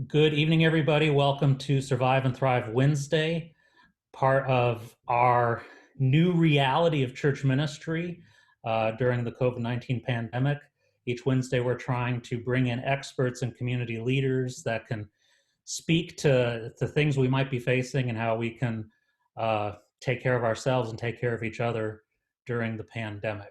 Good evening, everybody. Welcome to Survive and Thrive Wednesday, part of our new reality of church ministry during the COVID-19 pandemic. Each Wednesday, we're trying to bring in experts and community leaders that can speak to things we might be facing and how we can take care of ourselves and take care of each other during the pandemic.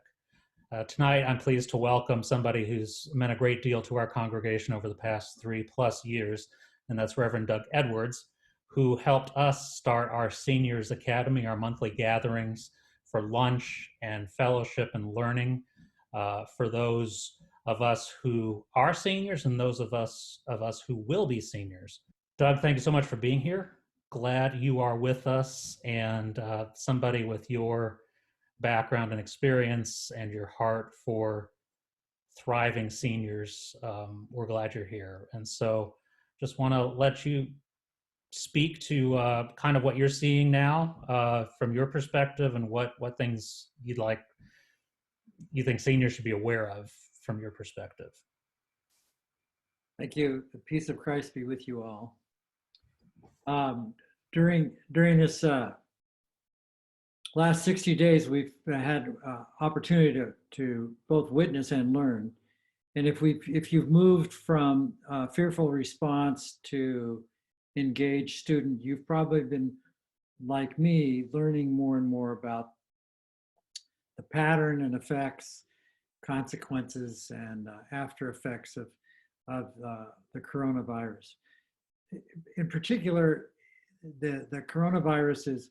Tonight, I'm pleased to welcome somebody who's meant a great deal to our congregation over the past 3+ years, and that's Reverend Doug Edwards, who helped us start our Seniors Academy, our monthly gatherings for lunch and fellowship and learning for those of us who are seniors and those of us who will be seniors. Doug, thank you so much for being here. Glad you are with us, and somebody with your background and experience and your heart for thriving seniors, we're glad you're here. And so just want to let you speak to kind of what you're seeing now from your perspective, and what things you think seniors should be aware of from your perspective. Thank you. The peace of Christ be with you all. During this last 60 days, we've had opportunity to both witness and learn. And if you've moved from fearful response to engaged student, you've probably been, like me, learning more and more about the pattern and effects, consequences, and after effects of the coronavirus. In particular, the coronavirus is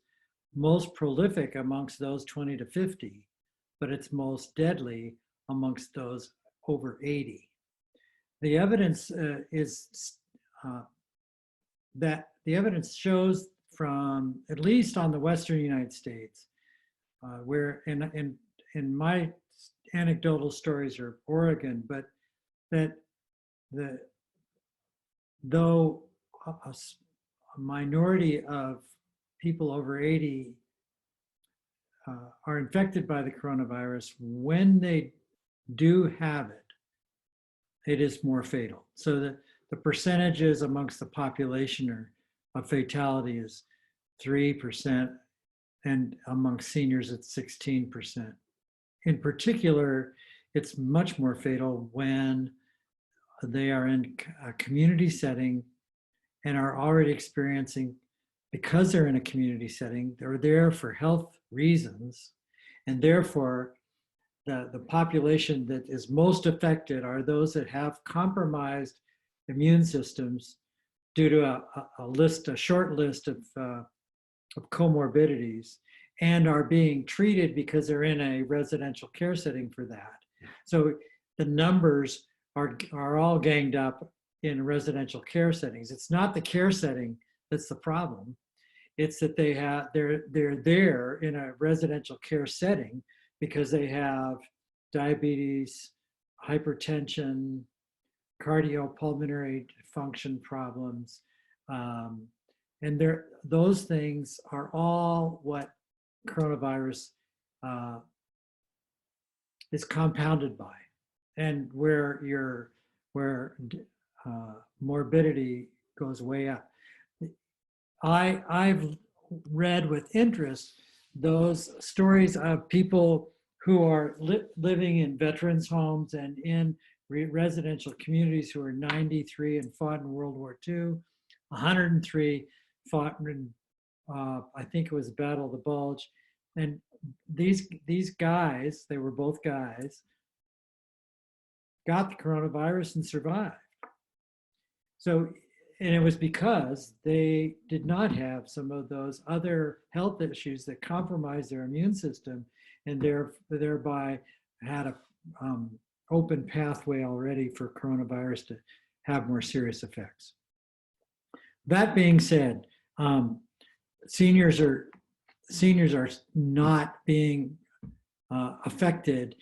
most prolific amongst those 20 to 50, but it's most deadly amongst those over 80. The evidence the evidence shows from, at least on the Western United States, where in my anecdotal stories are Oregon, but that though a minority of people over 80 are infected by the coronavirus, when they do have it, it is more fatal. So the percentages amongst the population of fatality is 3%, and amongst seniors it's 16%. In particular, it's much more fatal when they are in a community setting and are already experiencing, because they're in a community setting, they're there for health reasons, and therefore the population that is most affected are those that have compromised immune systems due to a short list of comorbidities, and are being treated because they're in a residential care setting for that. So the numbers are all ganged up in residential care settings. It's not the care setting that's the problem. It's that they're there in a residential care setting because they have diabetes, hypertension, cardiopulmonary function problems, and those things are all what coronavirus is compounded by, and where morbidity goes way up. I've read with interest those stories of people who are living in veterans' homes and in residential communities who are 93 and fought in World War II, 103 fought in, I think it was Battle of the Bulge. And these guys, they were both guys, got the coronavirus and survived. So, and it was because they did not have some of those other health issues that compromised their immune system, and thereby had an open pathway already for coronavirus to have more serious effects. That being said, seniors are not being affected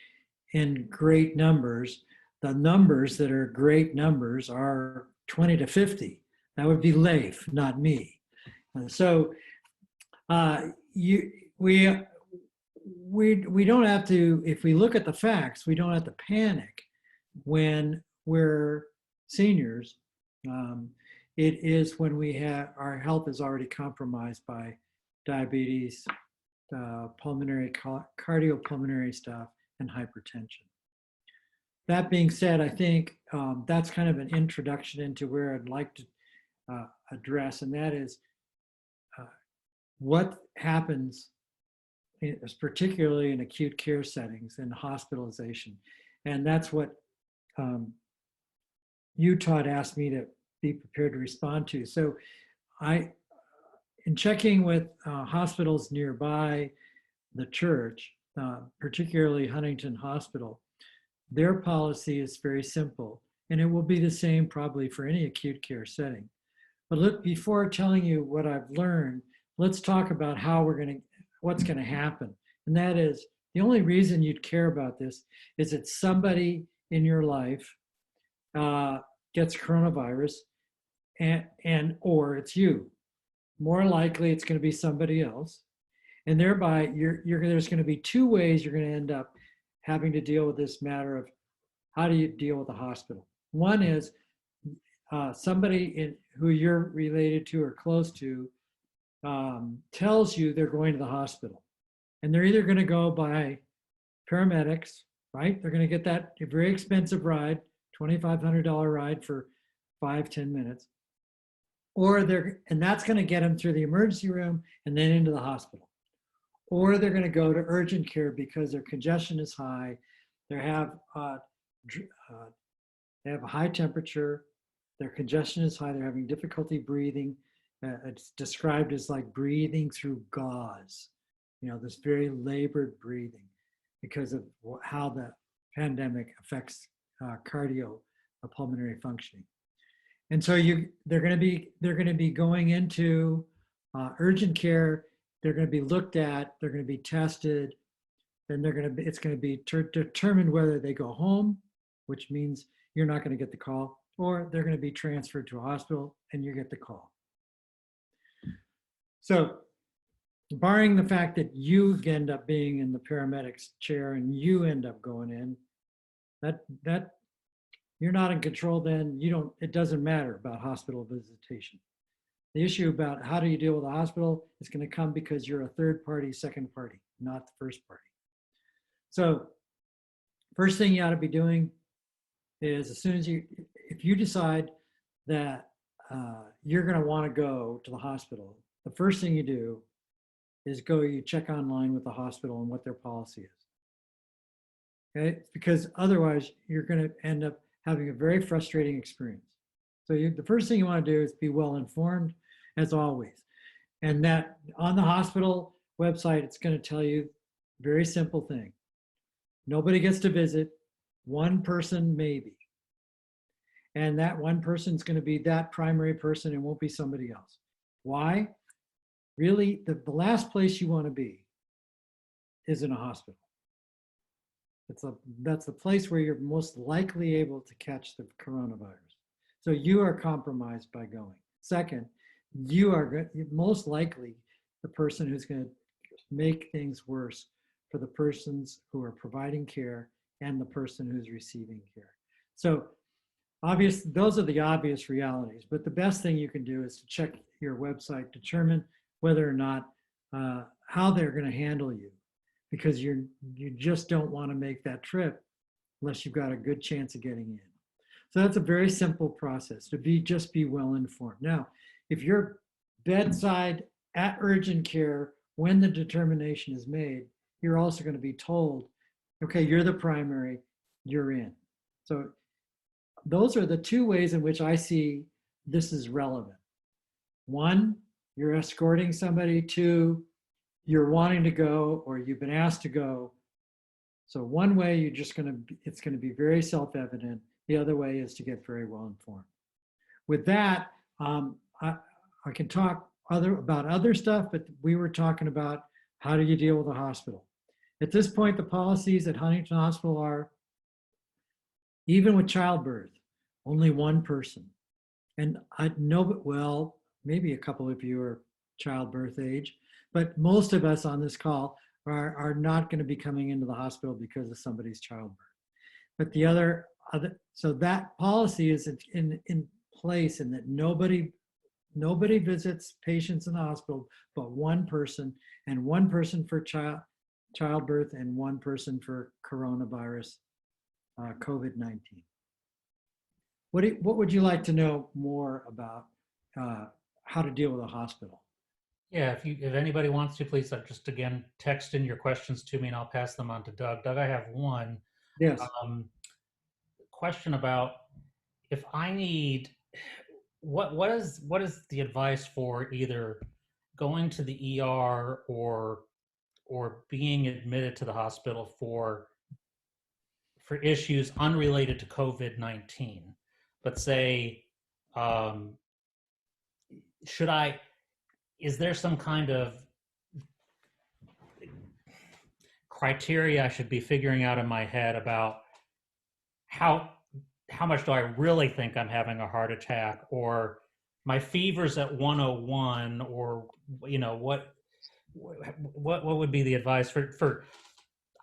in great numbers. The numbers that are great numbers are 20 to 50. That would be Leif, not me. So we don't have to, if we look at the facts, we don't have to panic when we're seniors. It is when we have our health is already compromised by diabetes, pulmonary, cardiopulmonary stuff, and hypertension. That being said, I think that's kind of an introduction into where I'd like to address, and that is what happens, particularly in acute care settings and hospitalization. And that's what you, Todd, asked me to be prepared to respond to. So in checking with hospitals nearby the church, particularly Huntington Hospital, their policy is very simple, and it will be the same probably for any acute care setting. But before telling you what I've learned, let's talk about what's going to happen. And that is, the only reason you'd care about this is that somebody in your life gets coronavirus, or it's you. More likely, it's going to be somebody else, and thereby there's going to be two ways you're going to end up having to deal with this matter of how do you deal with the hospital. One is somebody who you're related to or close to tells you they're going to the hospital, and they're either going to go by paramedics, right? They're going to get that very expensive ride, $2,500 ride for 5-10 minutes, and that's going to get them through the emergency room and then into the hospital. Or they're going to go to urgent care because their congestion is high, they have a high temperature, their congestion is high, they're having difficulty breathing. It's described as like breathing through gauze, this very labored breathing because of how the pandemic affects cardiopulmonary functioning. And so they're going to be going into urgent care. They're going to be looked at. They're going to be tested. Then it's going to be determined whether they go home, which means you're not going to get the call, or they're going to be transferred to a hospital and you get the call. So, barring the fact that you end up being in the paramedic's chair and you end up going in, that you're not in control. Then it doesn't matter about hospital visitation. The issue about how do you deal with the hospital is going to come because you're a third party, second party, not the first party. So first thing you ought to be doing is if you decide that you're going to want to go to the hospital, the first thing you do is you check online with the hospital and what their policy is. Okay? Because otherwise you're going to end up having a very frustrating experience. So the first thing you want to do is be well informed, as always. And that on the hospital website, it's going to tell you very simple thing. Nobody gets to visit, one person maybe. And that one person is going to be that primary person and won't be somebody else. Why? Really, the last place you want to be is in a hospital. That's the place where you're most likely able to catch the coronavirus. So you are compromised by going. Second, you are most likely the person who's going to make things worse for the persons who are providing care and the person who's receiving care. So those are the obvious realities, but the best thing you can do is to check your website, determine whether or not how they're going to handle you, because you just don't want to make that trip unless you've got a good chance of getting in. So that's a very simple process, just be well informed. Now, if you're bedside at urgent care when the determination is made, you're also going to be told, okay, you're the primary, you're in. So those are the two ways in which I see this is relevant. One, you're escorting somebody. Two, you're wanting to go or you've been asked to go. So one way it's going to be very self-evident. The other way is to get very well informed. With that, I can talk about other stuff, but we were talking about how do you deal with a hospital. At this point, the policies at Huntington Hospital are, even with childbirth, only one person. And I know, well, maybe a couple of you are childbirth age, but most of us on this call are not going to be coming into the hospital because of somebody's childbirth. But so that policy is in place and that nobody visits patients in the hospital but one person, and one person for childbirth and one person for coronavirus, COVID-19. What would you like to know more about how to deal with a hospital? Yeah, if anybody wants to, please just again text in your questions to me, and I'll pass them on to Doug. Doug, I have one Yes. question about if I need what is the advice for either going to the ER or being admitted to the hospital for issues unrelated to COVID-19, but say, um, should I? Is there some kind of criteria I should be figuring out in my head about how how much do I really think I'm having a heart attack, or my fever's at 101, or what would be the advice for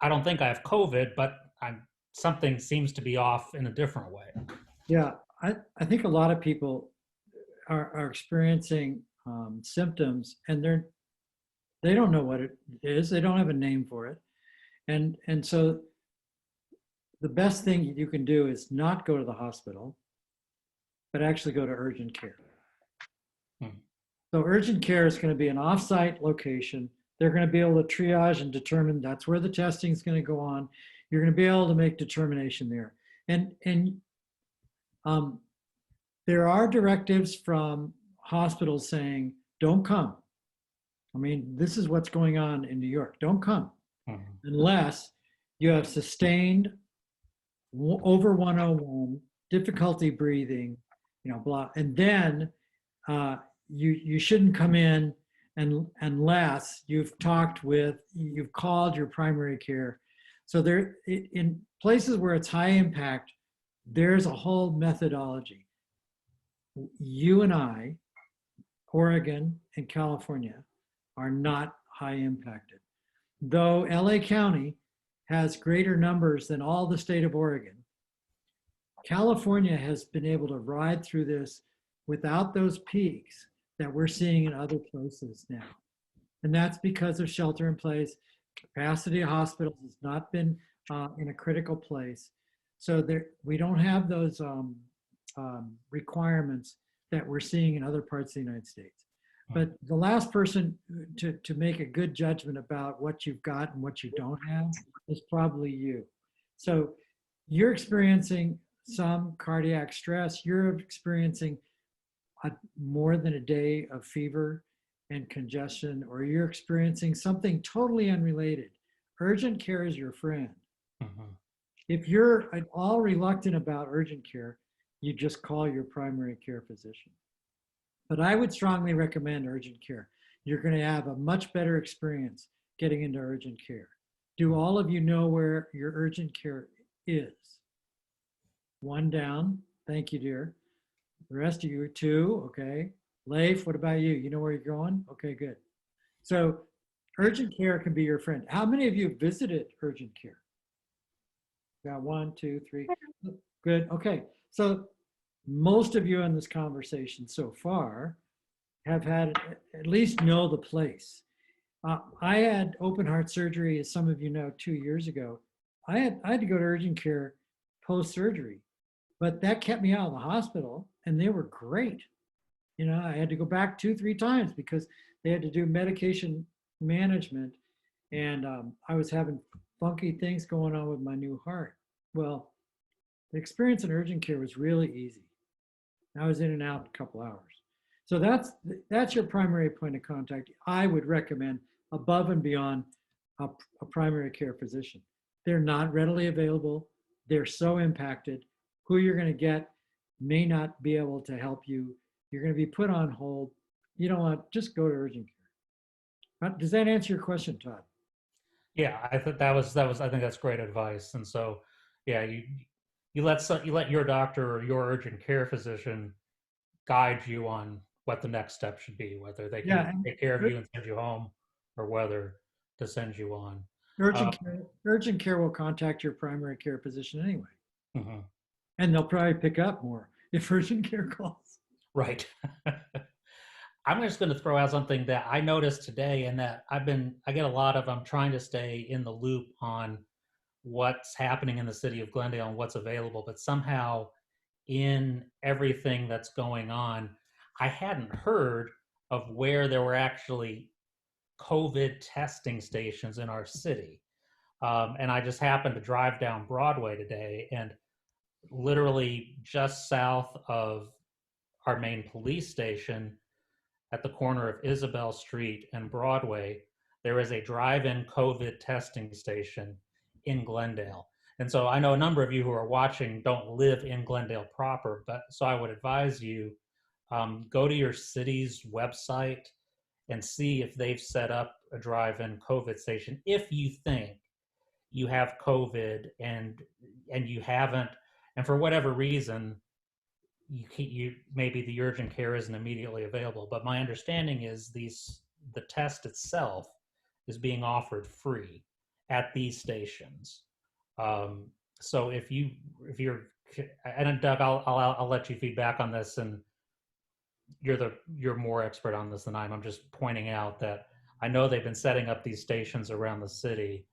I don't think I have COVID, but I'm something seems to be off in a different way. Yeah, I think a lot of people are experiencing symptoms, and they don't know what it is. They don't have a name for it, and so the best thing you can do is not go to the hospital, but actually go to urgent care. Hmm. So urgent care is going to be an offsite location. They're going to be able to triage and determine that's where the testing is going to go on. You're going to be able to make determination there. And there are directives from hospitals saying, don't come. I mean, this is what's going on in New York. Don't come unless you have sustained over 101, difficulty breathing, blah. And then you shouldn't come in unless you've called your primary care. So there, in places where it's high impact, there's a whole methodology. You and I, Oregon and California, are not high impacted. Though LA County has greater numbers than all the state of Oregon, California has been able to ride through this without those peaks that we're seeing in other places now. And that's because of shelter in place. Capacity of hospitals has not been in a critical place. So we don't have those requirements that we're seeing in other parts of the United States. But the last person to make a good judgment about what you've got and what you don't have is probably you. So you're experiencing some cardiac stress. You're experiencing more than a day of fever and congestion, or you're experiencing something totally unrelated. Urgent care is your friend. Mm-hmm. If you're at all reluctant about urgent care, you just call your primary care physician. But I would strongly recommend urgent care. You're going to have a much better experience getting into urgent care. Do all of you know where your urgent care is? One down. Thank you, dear. The rest of you, two. Okay. Leif, what about you? You know where you're going? Okay, good. So urgent care can be your friend. How many of you visited urgent care? Got 1, 2, 3. Good. Okay. So most of you in this conversation so far have had at least know the place. I had open heart surgery, as some of you know, 2 years ago. I had to go to urgent care post-surgery, but that kept me out of the hospital, and they were great. I had to go back 2, 3 times because they had to do medication management, and I was having funky things going on with my new heart. Well, the experience in urgent care was really easy. I was in and out in a couple hours. So that's your primary point of contact. I would recommend above and beyond a primary care physician. They're not readily available. They're so impacted. Who you're going to get may not be able to help you. You're going to be put on hold. You don't want, just go to urgent care. Does that answer your question, Todd? Yeah, I thought that was I think that's great advice. And so, yeah, you let your doctor or your urgent care physician guide you on what the next step should be, whether they can take care of you and send you home, or whether to send you on. Urgent care will contact your primary care physician anyway. Mm-hmm. And they'll probably pick up more. if urgent care calls. Right. I'm just going to throw out something that I noticed today, and that I get a lot of, I'm trying to stay in the loop on what's happening in the city of Glendale and what's available, but somehow in everything that's going on, I hadn't heard of where there were actually COVID testing stations in our city. And I just happened to drive down Broadway today, and literally just south of our main police station at the corner of Isabel Street and Broadway, there is a drive-in COVID testing station in Glendale. And so I know a number of you who are watching don't live in Glendale proper, but so I would advise you go to your city's website and see if they've set up a drive-in COVID station. If you think you have COVID and you haven't, and for whatever reason, you maybe the urgent care isn't immediately available. But my understanding is the test itself is being offered free at these stations. So if you're, and Doug, I'll let you feedback on this, and you're more expert on this than I am. I'm just pointing out that I know they've been setting up these stations around the city,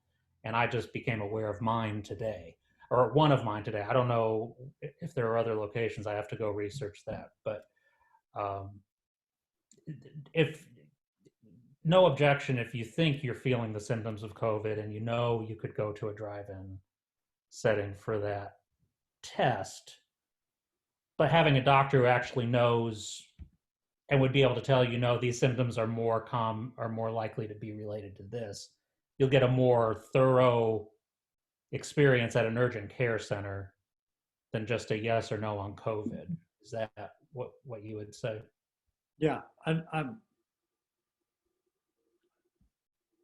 and I just became aware of mine today, or one of mine today. I don't know if there are other locations. I have to go research that. But if no objection, if you think you're feeling the symptoms of COVID and you know you could go to a drive-in setting for that test, but having a doctor who actually knows and would be able to tell you, no, these symptoms are more likely to be related to this, you'll get a more thorough experience at an urgent care center than just a yes or no on COVID. Is that what you would say? Yeah, I'm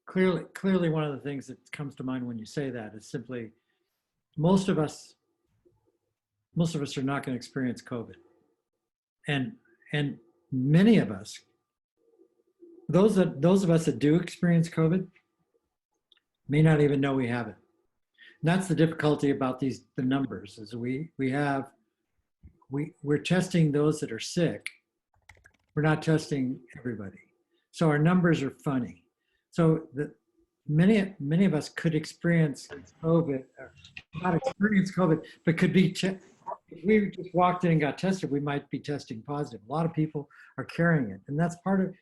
clearly one of the things that comes to mind when you say that is simply most of us are not going to experience COVID, and many of us, those of us that do experience COVID, may not even know we have it. And that's the difficulty about the numbers, is we're testing those that are sick. We're not testing everybody. So our numbers are funny. So many of us could experience COVID, or not experience COVID, but could be, if we just walked in and got tested, we might be testing positive. A lot of people are carrying it. And that's part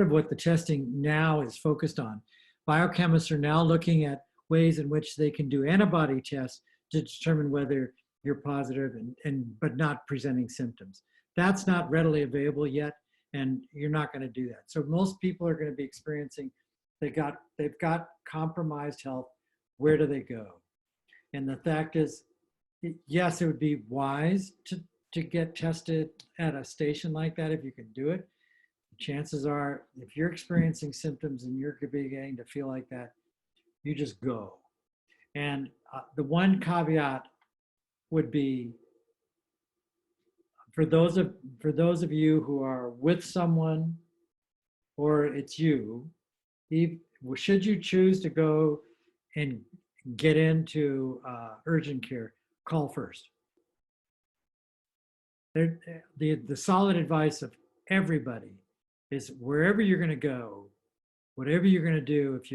of what the testing now is focused on. Biochemists are now looking at ways in which they can do antibody tests to determine whether you're positive but not presenting symptoms. That's not readily available yet, and you're not going to do that. So most people are going to be experiencing, they've got compromised health. Where do they go? And the fact is, yes, it would be wise to get tested at a station like that if you can do it. Chances are, if you're experiencing symptoms and you're beginning to feel like that, you just go. And the one caveat would be, for those of you who are with someone, or it's you, should you choose to go and get into urgent care, call first. The solid advice of everybody is, wherever you're going to go, whatever you're going to do, if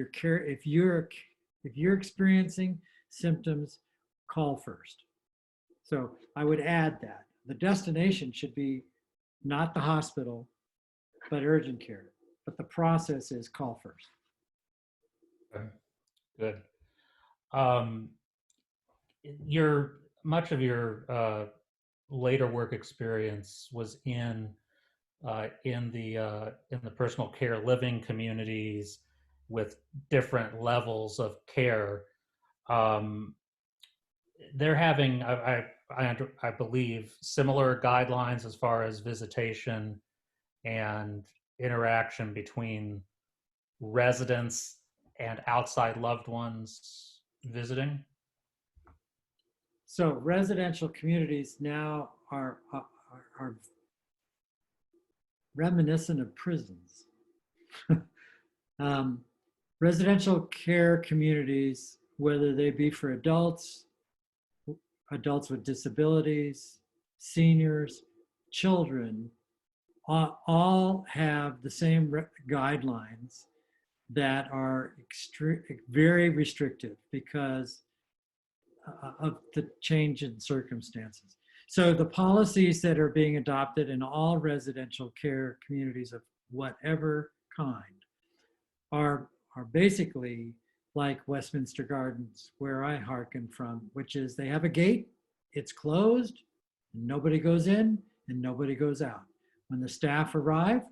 you're experiencing symptoms, call first. So I would add that the destination should be not the hospital, but urgent care. But the process is call first. Good. Much of your later work experience was in the personal care living communities with different levels of care. They're having, I believe, similar guidelines as far as visitation and interaction between residents and outside loved ones visiting. So residential communities now are reminiscent of prisons. Residential care communities, whether they be for adults with disabilities, seniors, children, all have the same guidelines that are very restrictive because of the change in circumstances. So the policies that are being adopted in all residential care communities of whatever kind are basically like Westminster Gardens, where I hearken from, which is they have a gate, it's closed, nobody goes in and nobody goes out. When the staff arrive,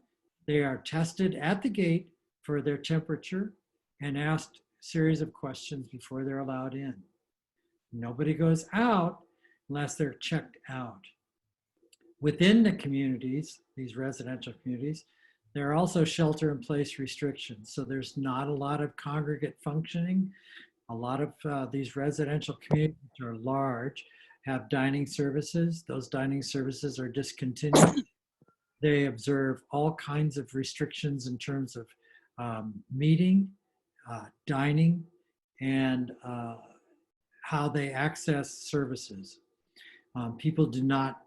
they are tested at the gate for their temperature and asked a series of questions before they're allowed in. Nobody goes out unless they're checked out. Within the communities, these residential communities, there are also shelter-in-place restrictions. So there's not a lot of congregate functioning. A lot of these residential communities are large, have dining services. Those dining services are discontinued. They observe all kinds of restrictions in terms of meeting, dining, and how they access services. People do not,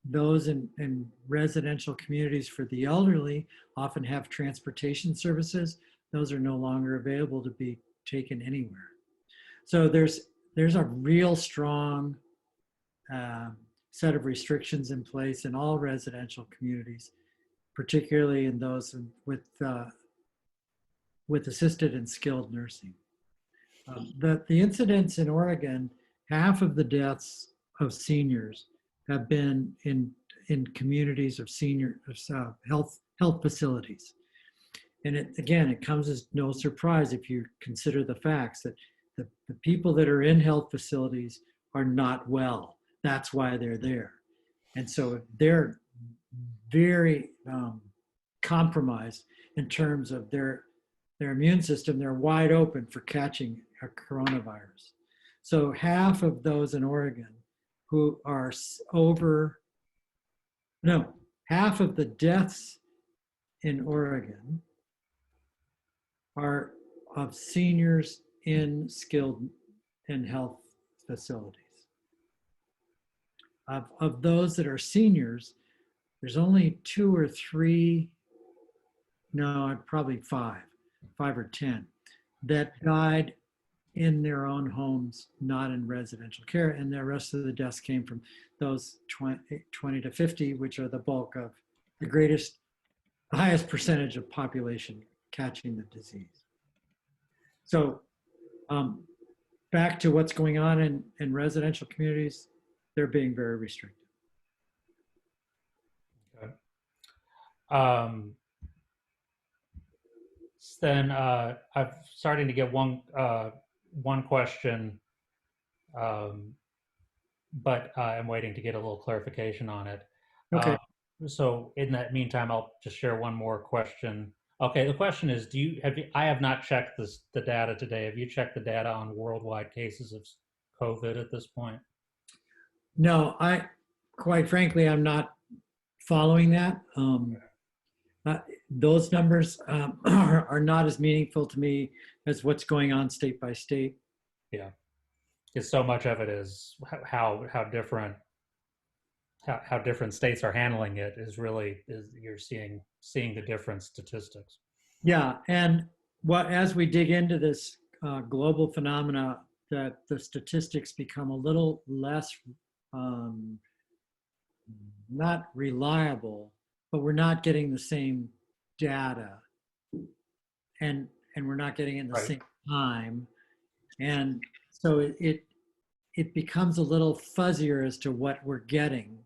those in residential communities for the elderly often have transportation services. Those are no longer available to be taken anywhere. So there's a real strong set of restrictions in place in all residential communities, particularly in those with assisted and skilled nursing. The incidents in Oregon, half of the deaths of seniors have been in communities of senior health facilities. And it comes as no surprise if you consider the facts that the people that are in health facilities are not well. That's why they're there. And so they're very compromised in terms of their immune system. They're wide open for catching a coronavirus. So half of those in Oregon who are half of the deaths in Oregon are of seniors in skilled and health facilities. Of those that are seniors, there's only 2 or 3, no, probably 5 or 10 that died in their own homes, not in residential care. And the rest of the deaths came from those 20 to 50, which are the bulk of the highest percentage of population catching the disease. So back to what's going on in residential communities, they're being very restricted. Okay. Then I'm starting to get one question, but I'm waiting to get a little clarification on it. Okay. So in that meantime, I'll just share one more question. Okay, the question is, I have not checked the data today. Have you checked the data on worldwide cases of COVID at this point? No, quite frankly, I'm not following that. Those numbers are not as meaningful to me as what's going on state by state. Yeah, because so much of it is how different states are handling it is you're seeing the different statistics. Yeah, and as we dig into this global phenomena, that the statistics become a little less not reliable, but we're not getting the same data, and we're not getting it in the same time, and so it becomes a little fuzzier as to what we're getting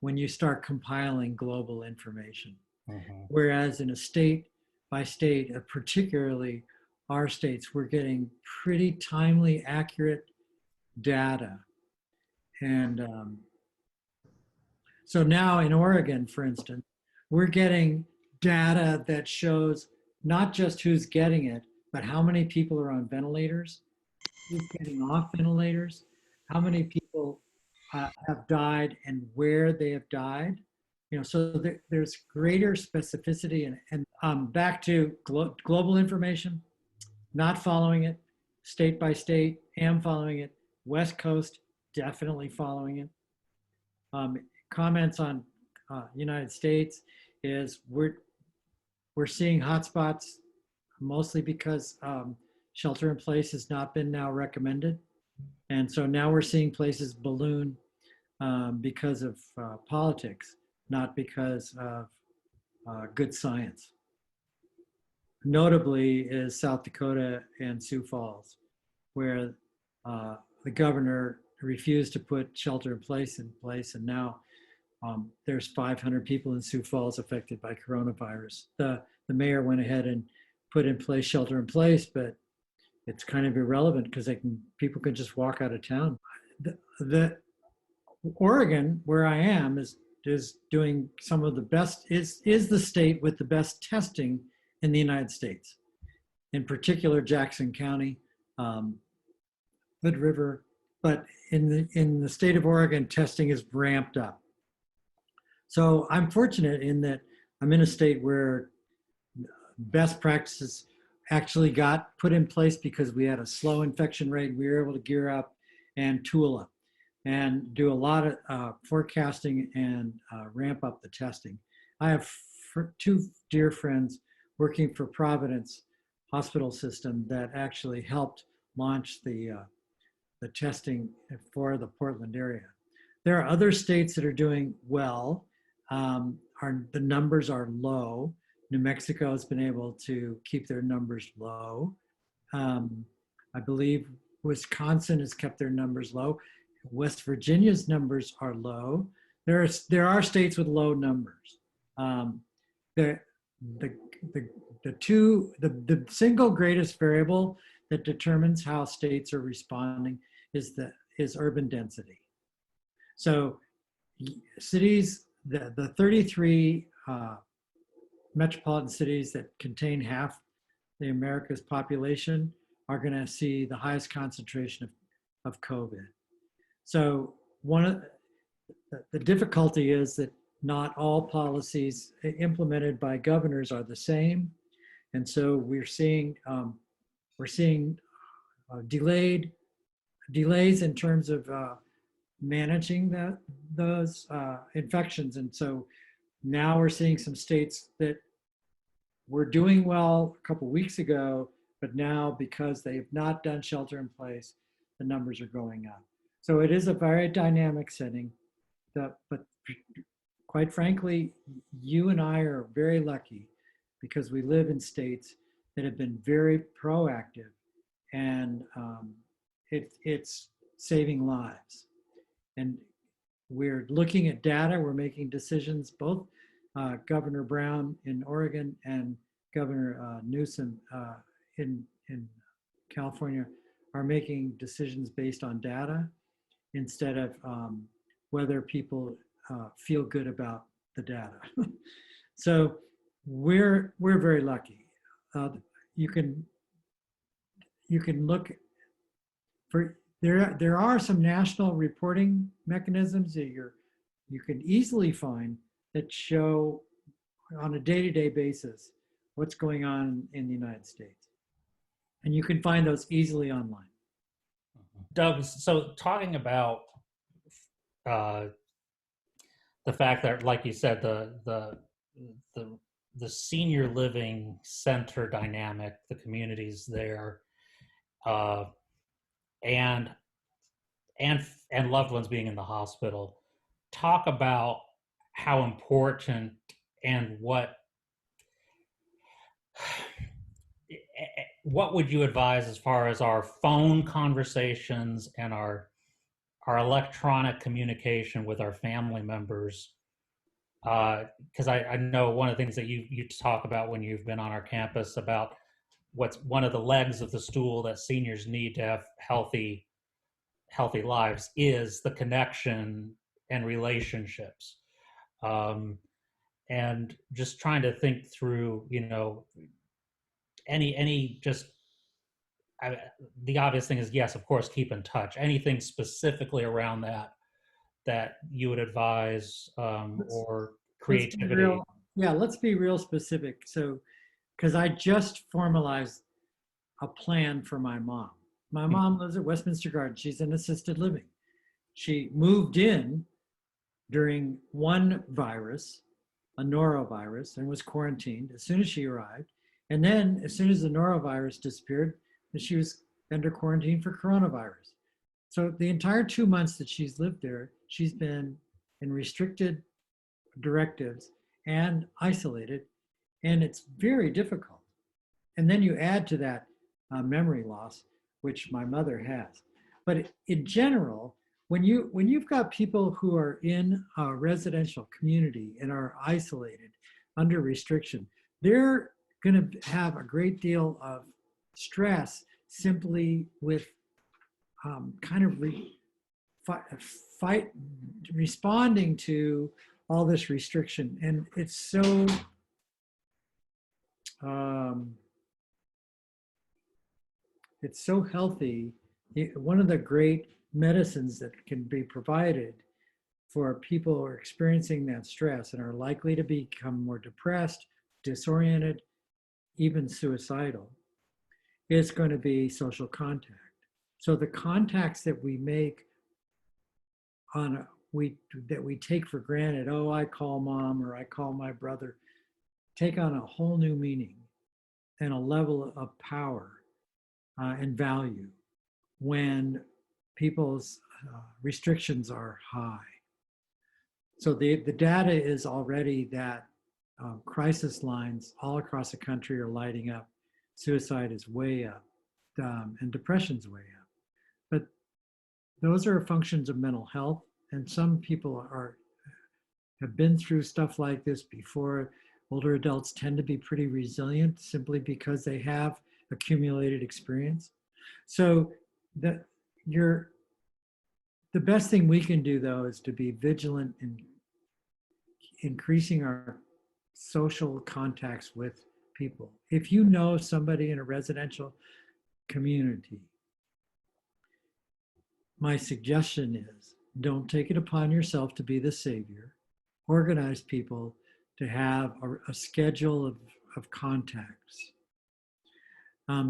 when you start compiling global information. Mm-hmm. Whereas in a state by state, particularly our states, we're getting pretty timely, accurate data. And so now in Oregon, for instance, we're getting data that shows not just who's getting it, but how many people are on ventilators, who's getting off ventilators, how many people have died and where they have died. So there's greater specificity and back to global information, not following it, state by state, am following it, West Coast, definitely following it. Comments on United States is we're seeing hotspots mostly because shelter in place has not been now recommended. And so now we're seeing places balloon because of politics, not because of good science. Notably is South Dakota and Sioux Falls, where the governor refused to put shelter in place, and now there's 500 people in Sioux Falls affected by coronavirus. The mayor went ahead and put in place shelter in place, but it's kind of irrelevant because people can just walk out of town. The Oregon, where I am, is doing some of the best, is the state with the best testing in the United States. In particular, Jackson County, Hood River, but in the state of Oregon, testing is ramped up. So I'm fortunate in that I'm in a state where best practices actually got put in place because we had a slow infection rate. We were able to gear up and tool up and do a lot of forecasting and ramp up the testing. I have two dear friends working for Providence Hospital System that actually helped launch the testing for the Portland area. There are other states that are doing well. The numbers are low. New Mexico has been able to keep their numbers low. I believe Wisconsin has kept their numbers low. West Virginia's numbers are low. There are states with low numbers. The single greatest variable that determines how states are responding is urban density. So cities, the 33 metropolitan cities that contain half the America's population are going to see the highest concentration of COVID. So one of the difficulty is that not all policies implemented by governors are the same, and so we're seeing delays in terms of managing those infections. And so now we're seeing some states that were doing well a couple weeks ago, but now because they have not done shelter in place, the numbers are going up. So it is a very dynamic setting, but quite frankly, you and I are very lucky because we live in states that have been very proactive, and it's saving lives. And we're looking at data, we're making decisions, both Governor Brown in Oregon and Governor Newsom in California are making decisions based on data instead of whether people feel good about the data. So we're very lucky. You can look for there are some national reporting mechanisms that you can easily find that show on a day-to-day basis what's going on in the United States. And you can find those easily online. Doug, so talking about the fact that, like you said, the senior living center dynamic, the communities there, and loved ones being in the hospital. Talk about how important and what would you advise as far as our phone conversations and our electronic communication with our family members? Because I know one of the things that you talk about when you've been on our campus about what's one of the legs of the stool that seniors need to have healthy lives is the connection and relationships. And just trying to think through, any just, the obvious thing is, yes, of course, keep in touch. Anything specifically around that you would advise, or creativity? Let's be real specific. So, because I just formalized a plan for my mom. My mom lives at Westminster Garden. She's in assisted living. She moved in during one virus, a norovirus, and was quarantined as soon as she arrived. And then as soon as the norovirus disappeared, she was under quarantine for coronavirus. So the entire 2 months that she's lived there, she's been in restricted directives and isolated, and it's very difficult. And then you add to that memory loss, which my mother has. But in general, when you've got people who are in a residential community and are isolated under restriction, they're going to have a great deal of stress simply with kind of responding to all this restriction. And it's so healthy. One of the great medicines that can be provided for people who are experiencing that stress and are likely to become more depressed, disoriented, even suicidal, is going to be social contact. So the contacts that we make that we take for granted, oh, I call mom or I call my brother, take on a whole new meaning and a level of power and value when people's restrictions are high. So the data is already that crisis lines all across the country are lighting up. Suicide is way up, and depression's way up. But those are functions of mental health, and some people have been through stuff like this before. Older adults tend to be pretty resilient simply because they have accumulated experience. So the best thing we can do, though, is to be vigilant in increasing our social contacts with people. If you know somebody in a residential community, my suggestion is don't take it upon yourself to be the savior. Organize people to have a schedule of contacts.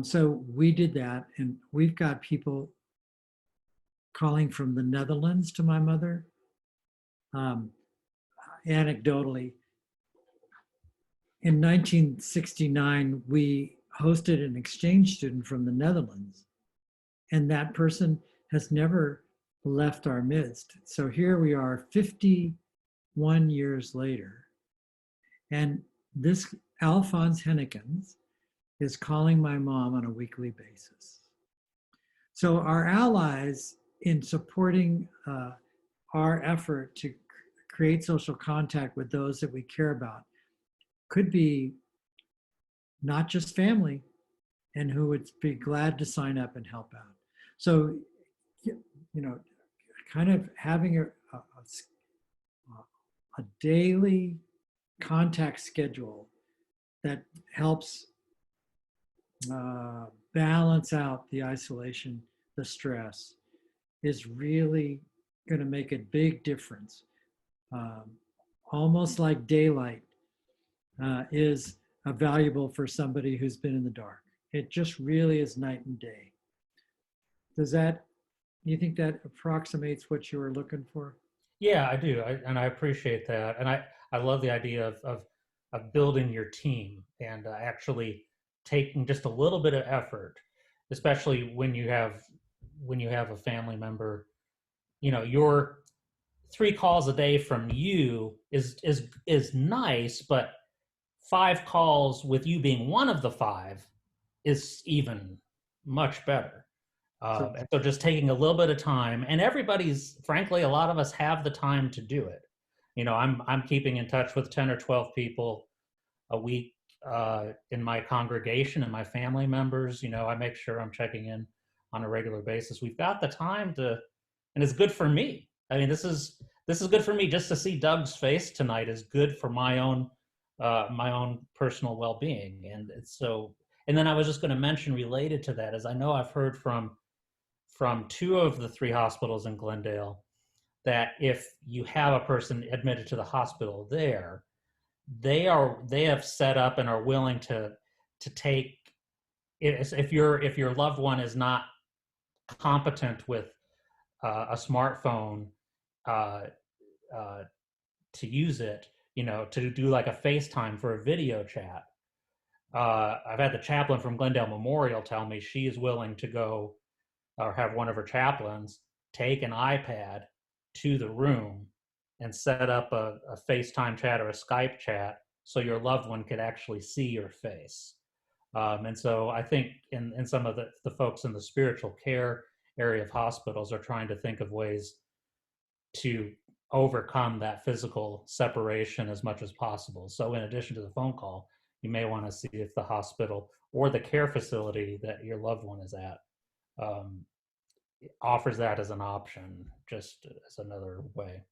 So we did that, and we've got people calling from the Netherlands to my mother. Anecdotally, in 1969, we hosted an exchange student from the Netherlands, and that person has never left our midst. So here we are 51 years later, and this Alphonse Hennekens is calling my mom on a weekly basis. So our allies in supporting our effort to create social contact with those that we care about could be not just family, and who would be glad to sign up and help out. So, kind of having a daily contact schedule that helps balance out the isolation, the stress, is really going to make a big difference. Almost like daylight is valuable for somebody who's been in the dark. It just really is night and day. You think that approximates what you were looking for? Yeah, I do. And I appreciate that. And I love the idea of building your team and actually taking just a little bit of effort, especially when you have a family member. Your 3 calls a day from you is nice, but 5 calls with you being one of the 5 is even much better. And so just taking a little bit of time, and frankly, a lot of us have the time to do it. I'm keeping in touch with 10 or 12 people a week in my congregation and my family members. I make sure I'm checking in on a regular basis. We've got the time to, and it's good for me. I mean, this is good for me. Just to see Doug's face tonight is good for my own personal well-being. And then I was just going to mention, related to that, as I know I've heard from 2 of the 3 hospitals in Glendale, that if you have a person admitted to the hospital there, they have set up and are willing to take, if your loved one is not competent with a smartphone, to use it, to do like a FaceTime for a video chat. I've had the chaplain from Glendale Memorial tell me she is willing to go or have one of her chaplains take an iPad to the room and set up a FaceTime chat or a Skype chat so your loved one could actually see your face. And so I think in some of the folks in the spiritual care area of hospitals are trying to think of ways to overcome that physical separation as much as possible. So in addition to the phone call, you may want to see if the hospital or the care facility that your loved one is at offers that as an option, just as another way.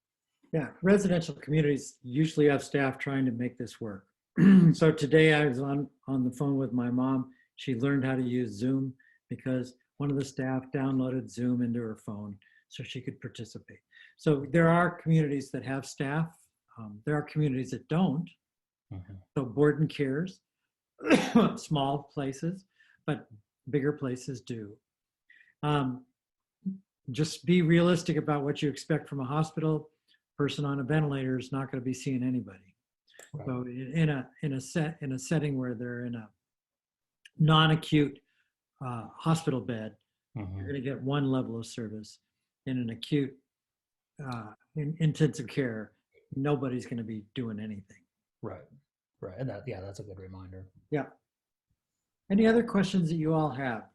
Yeah, residential communities usually have staff trying to make this work. So today I was on the phone with my mom. She learned how to use Zoom because one of the staff downloaded Zoom into her phone so she could participate. So there are communities that have staff. There are communities that don't. Mm-hmm. So Borden cares, small places, but bigger places do. Just be realistic about what you expect from a hospital. Person on a ventilator is not going to be seeing anybody. Right. So in a setting where they're in a non-acute hospital bed, mm-hmm. you're going to get one level of service. In an acute in intensive care, nobody's going to be doing anything. Right, and that's a good reminder. Yeah. Any other questions that you all have?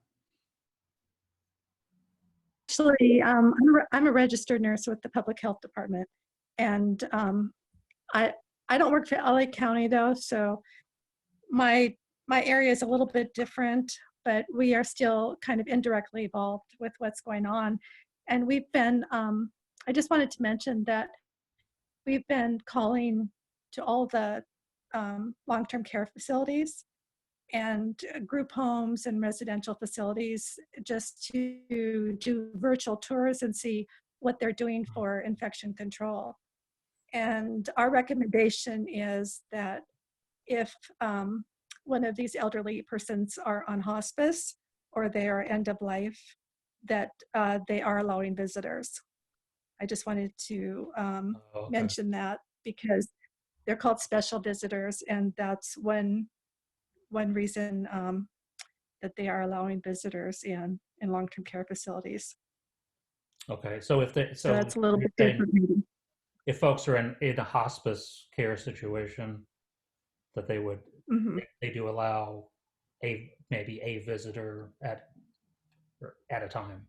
Actually, I'm a registered nurse with the public health department, and I don't work for LA County though, so my area is a little bit different, but we are still kind of indirectly involved with what's going on. And we've been, I just wanted to mention that we've been calling to all the long-term care facilities and group homes and residential facilities just to do virtual tours and see what they're doing for infection control. And our recommendation is that if one of these elderly persons are on hospice or they are end of life, that they are allowing visitors. I just wanted to mention that because they're called special visitors, and that's one reason that they are allowing visitors in long-term care facilities. Okay, so so that's a little bit different. If folks are in a hospice care situation, that they would mm-hmm. they do allow maybe a visitor at a time.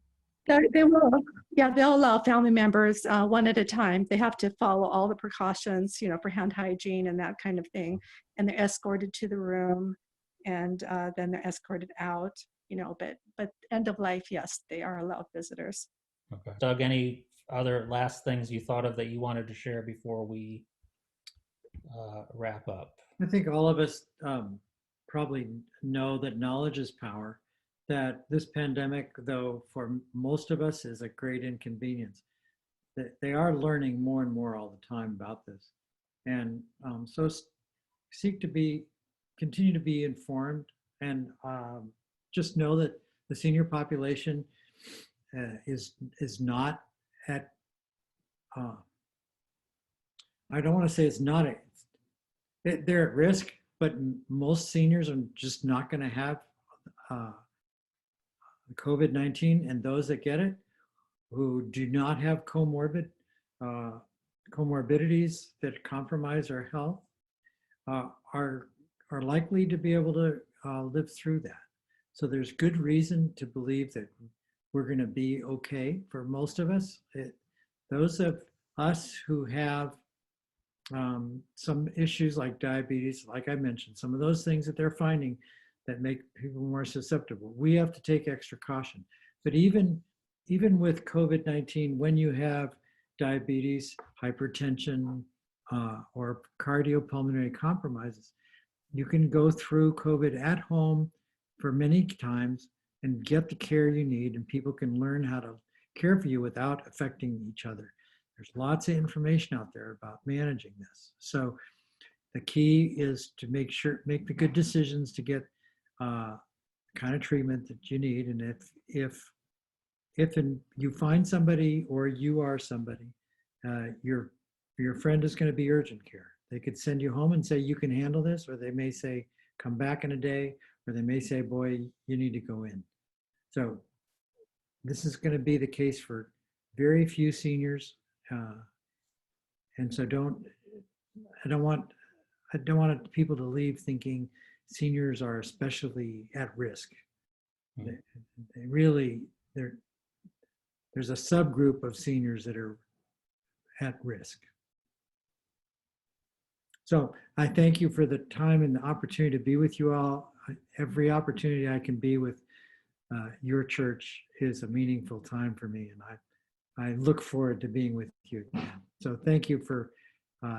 They will, yeah, they'll allow family members one at a time. They have to follow all the precautions, for hand hygiene and that kind of thing. And they're escorted to the room, and then they're escorted out, but end of life, yes, they are allowed visitors. Okay. Doug, any other last things you thought of that you wanted to share before we wrap up? I think all of us probably know that knowledge is power, that this pandemic, though, for most of us is a great inconvenience. That they are learning more and more all the time about this. And so continue to be informed, and just know that the senior population is not at, I don't want to say it's not, they're at risk, but most seniors are just not going to have COVID-19, and those that get it, who do not have comorbidities that compromise our health, are likely to be able to live through that. So there's good reason to believe that we're going to be okay for most of us. Those of us who have some issues like diabetes, like I mentioned, some of those things that they're finding that make people more susceptible, we have to take extra caution. But even with COVID-19, when you have diabetes, hypertension, or cardiopulmonary compromises, you can go through COVID at home for many times and get the care you need, and people can learn how to care for you without affecting each other. There's lots of information out there about managing this. So the key is to make the good decisions to get the kind of treatment that you need. And if you find somebody, or you are somebody, you're your friend is going to be urgent care. They could send you home and say, you can handle this, or they may say, come back in a day, or they may say, boy, you need to go in. So this is going to be the case for very few seniors. And so I don't want people to leave thinking seniors are especially at risk. Mm-hmm. They really, there's a subgroup of seniors that are at risk. So I thank you for the time and the opportunity to be with you all. Every opportunity I can be with your church is a meaningful time for me, and I look forward to being with you again. So thank you for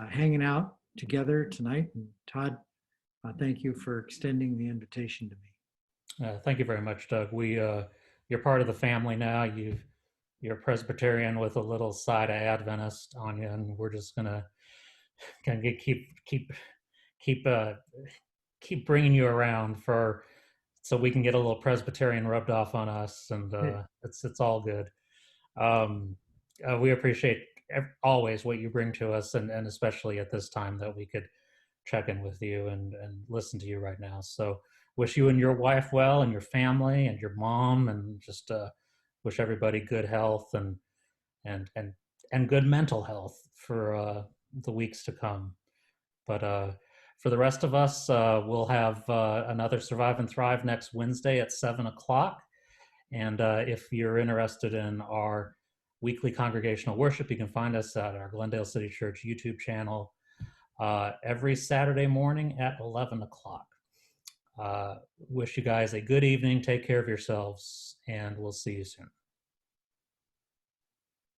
hanging out together tonight. And Todd, thank you for extending the invitation to me. Thank you very much, Doug. You're part of the family now. You're Presbyterian with a little side of Adventist on you, and we're just gonna keep bringing you around so we can get a little Presbyterian rubbed off on us, and it's all good. We appreciate always what you bring to us, and especially at this time that we could check in with you and listen to you right now. So wish you and your wife well, and your family and your mom, and just wish everybody good health and good mental health for the weeks to come. But for the rest of us, we'll have another Survive and Thrive next Wednesday at 7 o'clock. And if you're interested in our weekly congregational worship, you can find us at our Glendale City Church YouTube channel every Saturday morning at 11 o'clock. Wish you guys a good evening. Take care of yourselves, and we'll see you soon.